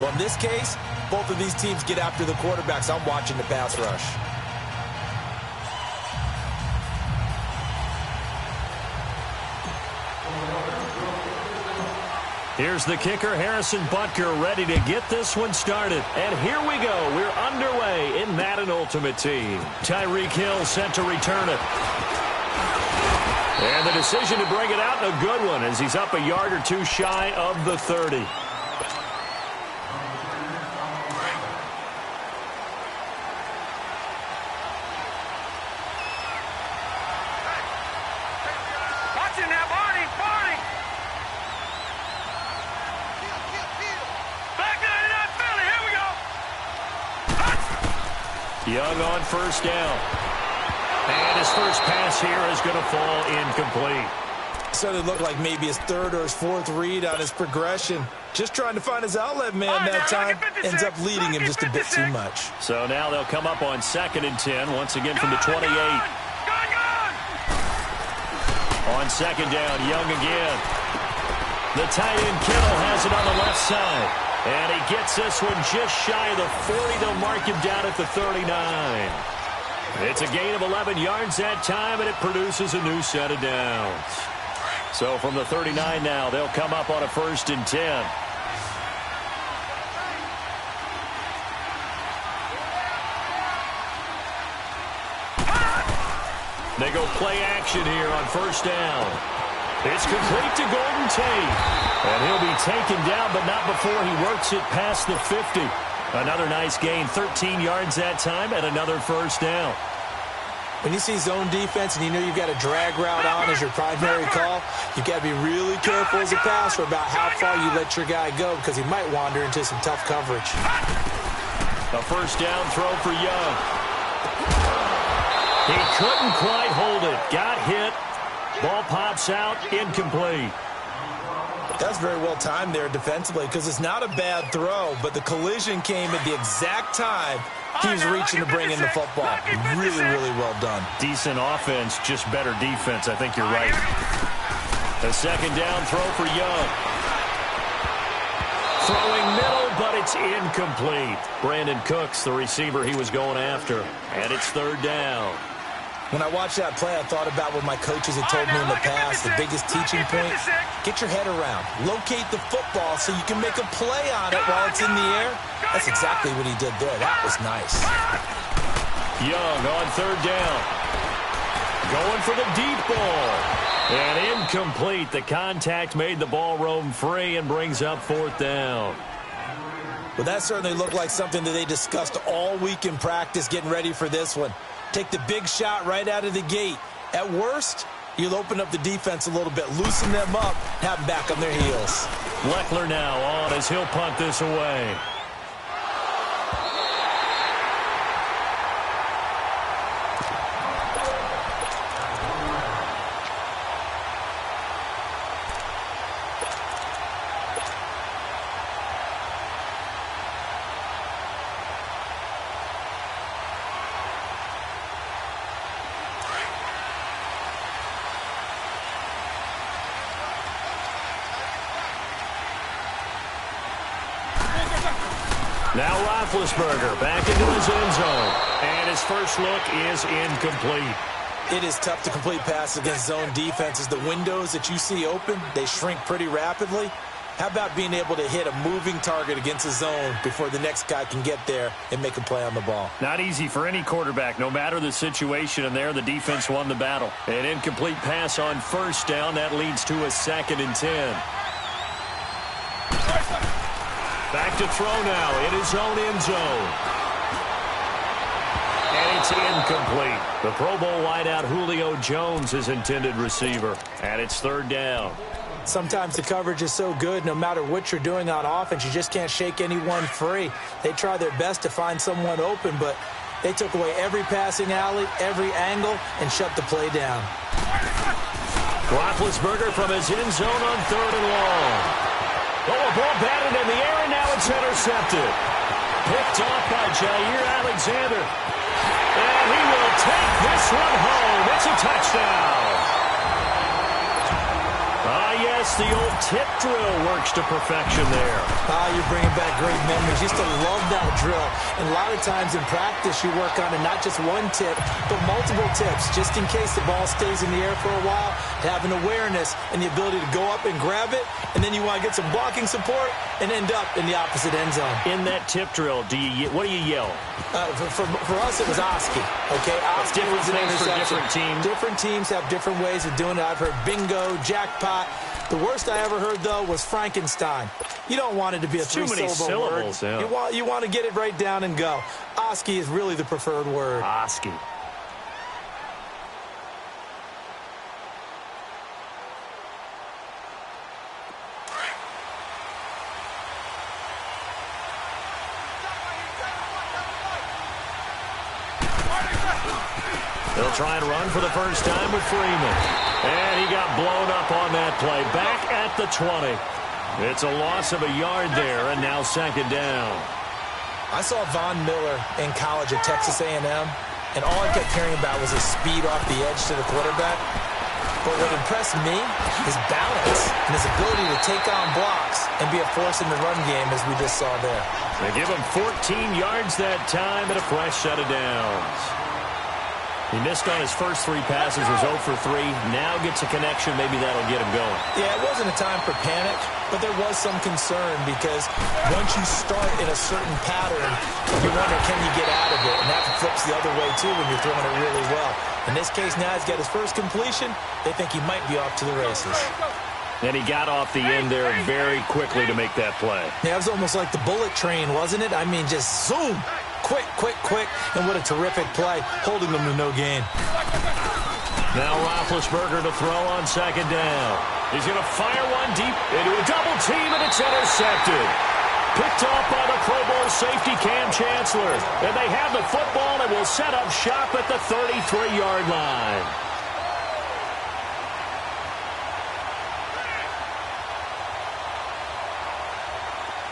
Well, in this case, both of these teams get after the quarterbacks. I'm watching the pass rush. Here's the kicker, Harrison Butker, ready to get this one started. And here we go. We're underway in Madden Ultimate Team. Tyreek Hill set to return it. And the decision to bring it out, a good one, as he's up a yard or two shy of the 30. Young on first down. And his first pass here is going to fall incomplete. So it looked like maybe his third or his fourth read on his progression. Just trying to find his outlet man that time. Ends up leading him just a bit too much. So now they'll come up on 2nd and 10, once again from the 28. On 2nd down, Young again. The tight end Kittle has it on the left side. And he gets this one just shy of the 40. They'll mark him down at the 39. It's a gain of 11 yards that time, and it produces a new set of downs. So from the 39 now, they'll come up on a 1st and 10. They go play action here on 1st down. It's complete to Golden Tate. And he'll be taken down, but not before he works it past the 50. Another nice gain, 13 yards that time, and another 1st down. When you see zone defense and you know you've got a drag route on as your primary call, you've got to be really careful as a passer about how far you let your guy go because he might wander into some tough coverage. A 1st down throw for Young. He couldn't quite hold it. Got hit. Ball pops out, incomplete. That's very well timed there defensively because it's not a bad throw, but the collision came at the exact time he was reaching to bring in the football. Really, really well done. Decent offense, just better defense. I think you're right. A 2nd down throw for Young. Throwing middle, but it's incomplete. Brandon Cooks, the receiver he was going after. And it's 3rd down. When I watched that play, I thought about what my coaches had told me in the past. The biggest teaching point, get your head around. Locate the football so you can make a play on it while it's in the air. That's exactly what he did there. That was nice. Young on 3rd down. Going for the deep ball. And incomplete. The contact made the ball roam free and brings up 4th down. Well, that certainly looked like something that they discussed all week in practice getting ready for this one. Take the big shot right out of the gate. At worst, you'll open up the defense a little bit, loosen them up, have them back on their heels. Leckler now on as he'll punt this away. Now Roethlisberger back into his end zone. And his first look is incomplete. It is tough to complete passes against zone defenses. The windows that you see open, they shrink pretty rapidly. How about being able to hit a moving target against a zone before the next guy can get there and make a play on the ball? Not easy for any quarterback, no matter the situation, and there the defense won the battle. An incomplete pass on 1st down. That leads to a 2nd and 10. Back to throw now in his own end zone. And it's incomplete. The Pro Bowl wideout Julio Jones is intended receiver. And it's 3rd down. Sometimes the coverage is so good, no matter what you're doing on offense, you just can't shake anyone free. They try their best to find someone open, but they took away every passing alley, every angle, and shut the play down. Roethlisberger from his end zone on 3rd and long. Oh, a ball batted in the air, and now it's intercepted. Picked off by Jair Alexander. And he will take this one home. It's a touchdown. Ah, yes. Yes, the old tip drill works to perfection there. You're bringing back great memories. Used to love that drill. And a lot of times in practice, you work on it, not just one tip, but multiple tips, just in case the ball stays in the air for a while, to have an awareness and the ability to go up and grab it, and then you want to get some blocking support and end up in the opposite end zone. In that tip drill, what do you yell? For us, it was Oski. Okay, Oski was an interception. For different teams. Different teams have different ways of doing it. I've heard bingo, jackpot. The worst I ever heard, though, was Frankenstein. You don't want it to be a three-syllable word. Yeah. You want to get it right down and go. Oski is really the preferred word. Oski. He'll try and run for the first time with Freeman. And he got blown up on that play. Back at the 20. It's a loss of a yard there, and now second down. I saw Von Miller in college at Texas A&M, and all I kept hearing about was his speed off the edge to the quarterback. But what impressed me, his balance and his ability to take on blocks and be a force in the run game, as we just saw there. They give him 14 yards that time and a fresh set of downs. He missed on his first 3 passes, was 0 for 3. Now gets a connection. Maybe that'll get him going. Yeah, it wasn't a time for panic, but there was some concern because once you start in a certain pattern, you wonder, can you get out of it? And that flips the other way, too, when you're throwing it really well. In this case, now he's got his first completion. They think he might be off to the races. And he got off the end there very quickly to make that play. Yeah, it was almost like the bullet train, wasn't it? I mean, just zoom. Quick, quick, quick. And what a terrific play, holding them to no gain. Now Roethlisberger to throw on second down. He's going to fire one deep into a double team, and it's intercepted. Picked off by the Pro Bowl safety Cam Chancellor. And they have the football and will set up shop at the 33-yard line.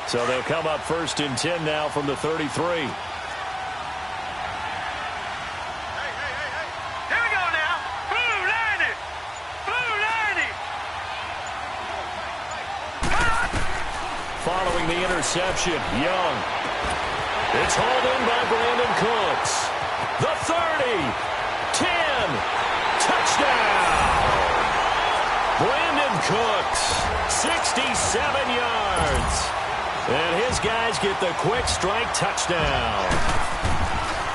So they'll come up first and 10 now from the 33. Following the interception, Young. It's hauled in by Brandon Cooks. The 30, 10, touchdown! Brandon Cooks, 67 yards. And his guys get the quick strike touchdown.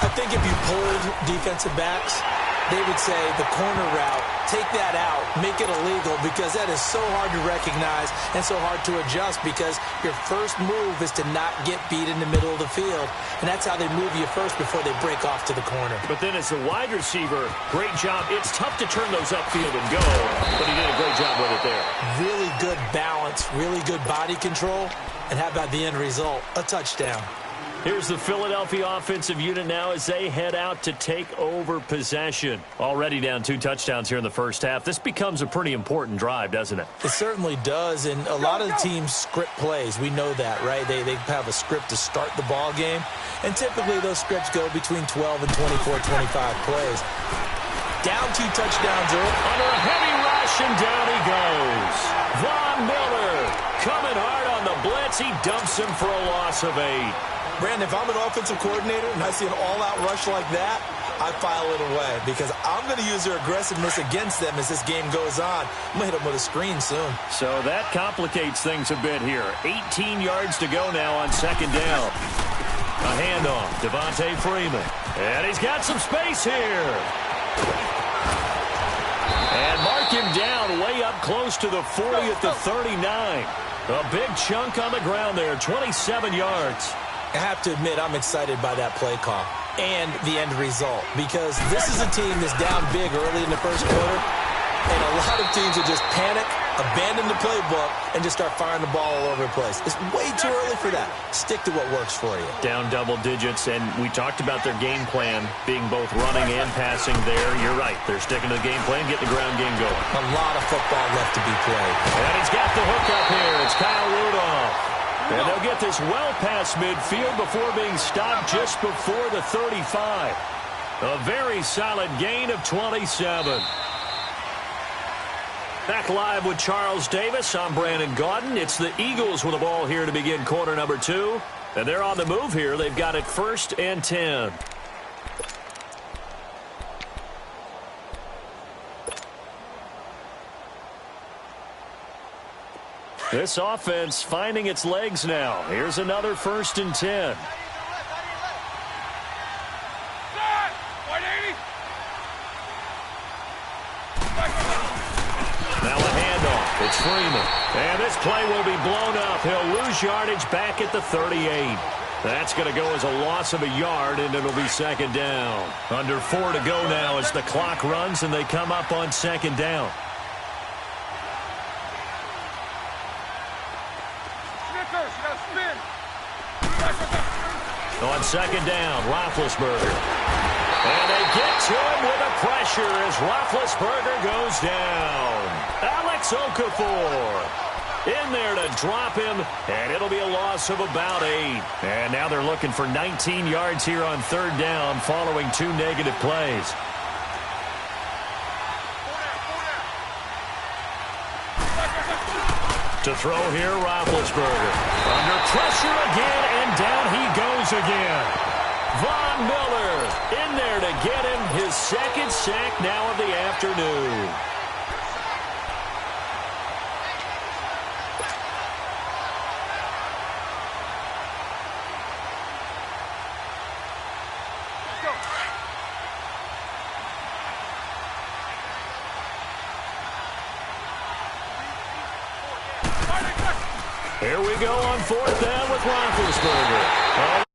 I think if you polled defensive backs, they would say the corner route, take that out, make it illegal, because that is so hard to recognize and so hard to adjust, because your first move is to not get beat in the middle of the field. And that's how they move you first before they break off to the corner. But then as a wide receiver, great job. It's tough to turn those upfield and go, but he did a great job with it there. Really good balance, really good body control. And how about the end result? A touchdown. Here's the Philadelphia offensive unit now as they head out to take over possession. Already down 2 touchdowns here in the first half. This becomes a pretty important drive, doesn't it? It certainly does, and a lot of the teams script plays. We know that, right? They have a script to start the ball game, and typically those scripts go between 12 and 24, 25 plays. Down 2 touchdowns early. Under a heavy rush, and down he goes. Von Miller coming hard on the blitz. He dumps him for a loss of 8. Brandon, if I'm an offensive coordinator and I see an all-out rush like that, I file it away because I'm going to use their aggressiveness against them as this game goes on. I'm going to hit them with a screen soon. So that complicates things a bit here. 18 yards to go now on second down. A handoff, Devontae Freeman. And he's got some space here. And mark him down way up close to the 40 at the 39. A big chunk on the ground there, 27 yards. I have to admit, I'm excited by that play call and the end result, because this is a team that's down big early in the first quarter, and a lot of teams will just panic, abandon the playbook, and just start firing the ball all over the place. It's way too early for that. Stick to what works for you. Down double digits, and we talked about their game plan being both running and passing there. You're right. They're sticking to the game plan, getting the ground game going. A lot of football left to be played. And he's got the hook up here. It's Kyle Rudolph. And they'll get this well past midfield before being stopped just before the 35. A very solid gain of 27. Back live with Charles Davis. I'm Brandon Gaudin. It's the Eagles with the ball here to begin quarter number 2. And they're on the move here. They've got it 1st and 10. This offense finding its legs now. Here's another 1st and 10. Now a handoff. It's Freeman. And this play will be blown up. He'll lose yardage back at the 38. That's going to go as a loss of a yard, and it'll be 2nd down. Under 4 to go now as the clock runs, and they come up on 2nd down. On 2nd down, Roethlisberger. And they get to him with the pressure as Roethlisberger goes down. Alex Okafor in there to drop him, and it'll be a loss of about 8. And now they're looking for 19 yards here on 3rd down following 2 negative plays. To throw here, Roethlisberger. Under pressure again, and down he goes again. Von Miller in there to get him his 2nd sack now of the afternoon. Here we go on 4th down with Roethlisberger.